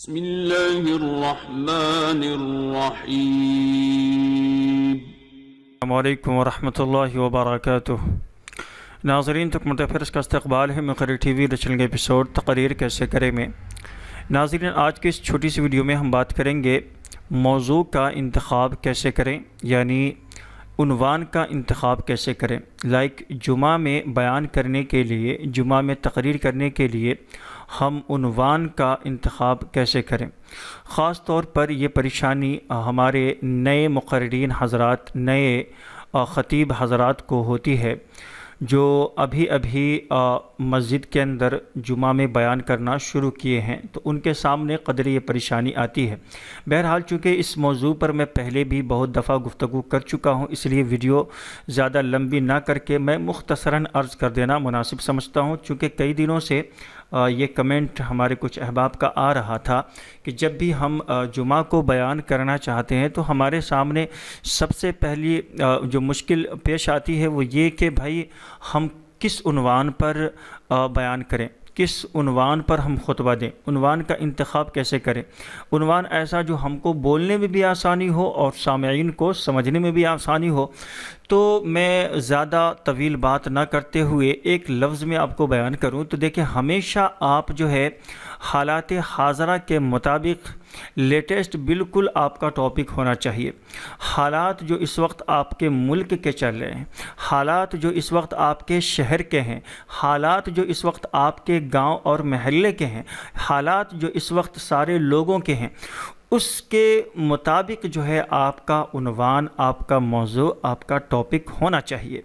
بسم اللہ الرحمن الرحیم۔ السلام علیکم ورحمۃ اللہ وبرکاتہ۔ ناظرین تک متفرس کا استقبال ہے مقرر ٹی وی رچل کے ایپیسوڈ تقریر کیسے کریں میں۔ ناظرین آج کی اس چھوٹی سی ویڈیو میں ہم بات کریں گے موضوع کا انتخاب کیسے کریں، یعنی عنوان کا انتخاب کیسے کریں۔ جمعہ میں بیان کرنے کے لیے، جمعہ میں تقریر کرنے کے لیے ہم عنوان کا انتخاب کیسے کریں۔ خاص طور پر یہ پریشانی ہمارے نئے مقررین حضرات، نئے خطیب حضرات کو ہوتی ہے جو ابھی مسجد کے اندر جمعہ میں بیان کرنا شروع کیے ہیں، تو ان کے سامنے قدر یہ پریشانی آتی ہے۔ بہرحال چونکہ اس موضوع پر میں پہلے بھی بہت دفعہ گفتگو کر چکا ہوں، اس لیے ویڈیو زیادہ لمبی نہ کر کے میں مختصراً عرض کر دینا مناسب سمجھتا ہوں، چونکہ کئی دنوں سے یہ کمنٹ ہمارے کچھ احباب کا آ رہا تھا کہ جب بھی ہم جمعہ کو بیان کرنا چاہتے ہیں تو ہمارے سامنے سب سے پہلی جو مشکل پیش آتی ہے وہ یہ کہ بھائی ہم کس عنوان پر بیان کریں، کس عنوان پر ہم خطبہ دیں، عنوان کا انتخاب کیسے کریں۔ عنوان ایسا جو ہم کو بولنے میں بھی آسانی ہو اور سامعین کو سمجھنے میں بھی آسانی ہو۔ تو میں زیادہ طویل بات نہ کرتے ہوئے ایک لفظ میں آپ کو بیان کروں تو دیکھیں، ہمیشہ آپ جو ہے حالات حاضرہ کے مطابق لیٹسٹ بالکل آپ کا ٹاپک ہونا چاہیے۔ حالات جو اس وقت آپ کے ملک کے چل رہے ہیں، حالات جو اس وقت آپ کے شہر کے ہیں، حالات جو اس وقت آپ کے گاؤں اور محلے کے ہیں، حالات جو اس وقت سارے لوگوں کے ہیں، اس کے مطابق جو ہے آپ کا عنوان، آپ کا موضوع، آپ کا ٹاپک ہونا چاہیے۔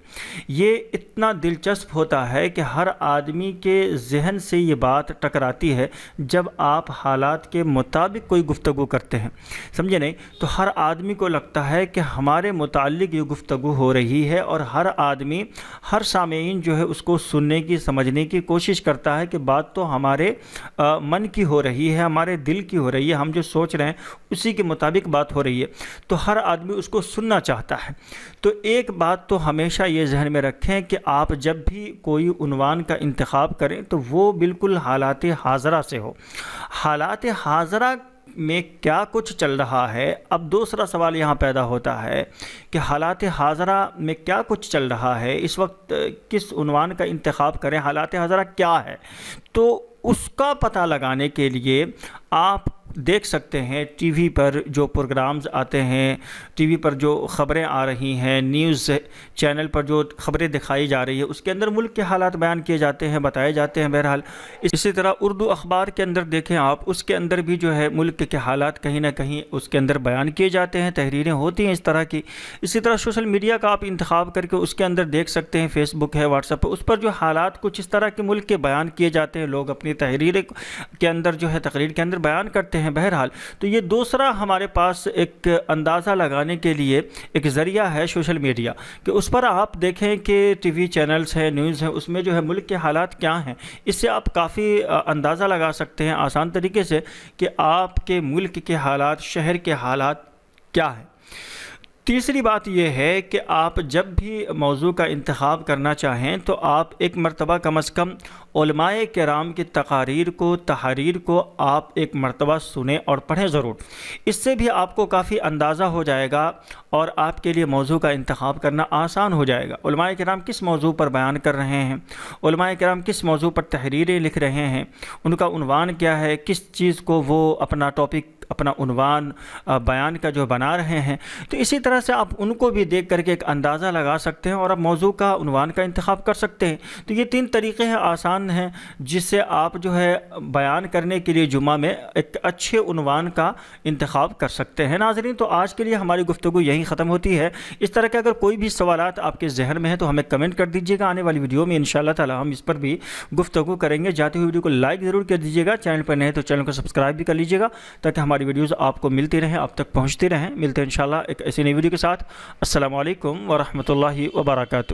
یہ اتنا دلچسپ ہوتا ہے کہ ہر آدمی کے ذہن سے یہ بات ٹکراتی ہے جب آپ حالات کے مطابق کوئی گفتگو کرتے ہیں، سمجھے نہیں؟ تو ہر آدمی کو لگتا ہے کہ ہمارے متعلق یہ گفتگو ہو رہی ہے، اور ہر آدمی، ہر سامعین جو ہے اس کو سننے کی، سمجھنے کی کوشش کرتا ہے کہ بات تو ہمارے من کی ہو رہی ہے، ہمارے دل کی ہو رہی ہے، ہم جو سوچ رہے ہیں اسی کے مطابق بات ہو رہی ہے، تو ہر آدمی اس کو سننا چاہتا ہے۔ تو ایک بات تو ہمیشہ یہ ذہن میں رکھیں کہ آپ جب بھی کوئی عنوان کا انتخاب کریں تو وہ بالکل حالات حاضرہ سے ہو۔ حالات حاضرہ میں کیا کچھ چل رہا ہے؟ اب دوسرا سوال یہاں پیدا ہوتا ہے کہ حالات حاضرہ میں کیا کچھ چل رہا ہے، اس وقت کس عنوان کا انتخاب کریں، حالات حاضرہ کیا ہے؟ تو اس کا پتہ لگانے کے لیے آپ دیکھ سکتے ہیں ٹی وی پر جو پروگرامز آتے ہیں، ٹی وی پر جو خبریں آ رہی ہیں، نیوز چینل پر جو خبریں دکھائی جا رہی ہے، اس کے اندر ملک کے حالات بیان کیے جاتے ہیں، بتائے جاتے ہیں۔ بہرحال اسی طرح اردو اخبار کے اندر دیکھیں آپ، اس کے اندر بھی جو ہے ملک کے حالات کہیں نہ کہیں اس کے اندر بیان کیے جاتے ہیں، تحریریں ہوتی ہیں اس طرح کی۔ اسی طرح سوشل میڈیا کا آپ انتخاب کر کے اس کے اندر دیکھ سکتے ہیں، فیس بک ہے، واٹس ایپ ہے، اس پر جو حالات کچھ اس طرح کے ملک کے بیان کیے جاتے ہیں، لوگ اپنی تحریر کے اندر جو ہے تقریر کے اندر بیان کرتے ہیں۔ بہرحال تو یہ دوسرا ہمارے پاس ایک اندازہ لگانے کے لیے ایک ذریعہ ہے سوشل میڈیا، کہ اس پر آپ دیکھیں کہ ٹی وی چینلز ہیں، نیوز ہے، اس میں جو ہے ملک کے حالات کیا ہیں۔ اس سے آپ کافی اندازہ لگا سکتے ہیں آسان طریقے سے کہ آپ کے ملک کے حالات، شہر کے حالات کیا ہیں۔ تیسری بات یہ ہے کہ آپ جب بھی موضوع کا انتخاب کرنا چاہیں تو آپ ایک مرتبہ کم از کم علماء کرام کی تقاریر کو، تحریر کو آپ ایک مرتبہ سنیں اور پڑھیں ضرور۔ اس سے بھی آپ کو کافی اندازہ ہو جائے گا اور آپ کے لیے موضوع کا انتخاب کرنا آسان ہو جائے گا۔ علماء کرام کس موضوع پر بیان کر رہے ہیں، علماء کرام کس موضوع پر تحریریں لکھ رہے ہیں، ان کا عنوان کیا ہے، کس چیز کو وہ اپنا ٹاپک، اپنا عنوان بیان کا جو بنا رہے ہیں، تو اسی طرح سے آپ ان کو بھی دیکھ کر کے ایک اندازہ لگا سکتے ہیں اور آپ موضوع کا، عنوان کا انتخاب کر سکتے ہیں۔ تو یہ تین طریقے ہیں آسان ہیں جس سے آپ جو ہے بیان کرنے کے لیے جمعہ میں ایک اچھے عنوان کا انتخاب کر سکتے ہیں۔ ناظرین تو آج کے لیے ہماری گفتگو یہیں ختم ہوتی ہے۔ اس طرح کے اگر کوئی بھی سوالات آپ کے ذہن میں ہیں تو ہمیں کمنٹ کر دیجیے گا، آنے والی ویڈیو میں انشاءاللہ تعالی ہم اس پر بھی گفتگو کریں گے۔ جاتے ہوئے ویڈیو کو لائک ضرور کر دیجیے گا، چینل پر نئے تو چینل کو سبسکرائب بھی کر لیجیے گا تاکہ ہماری ویڈیوز آپ کو ملتی رہیں، آپ تک پہنچتی رہیں۔ ملتے ہیں انشاءاللہ ایک ایسی نئی ویڈیو کے ساتھ۔ السلام علیکم ورحمۃ اللہ وبرکاتہ۔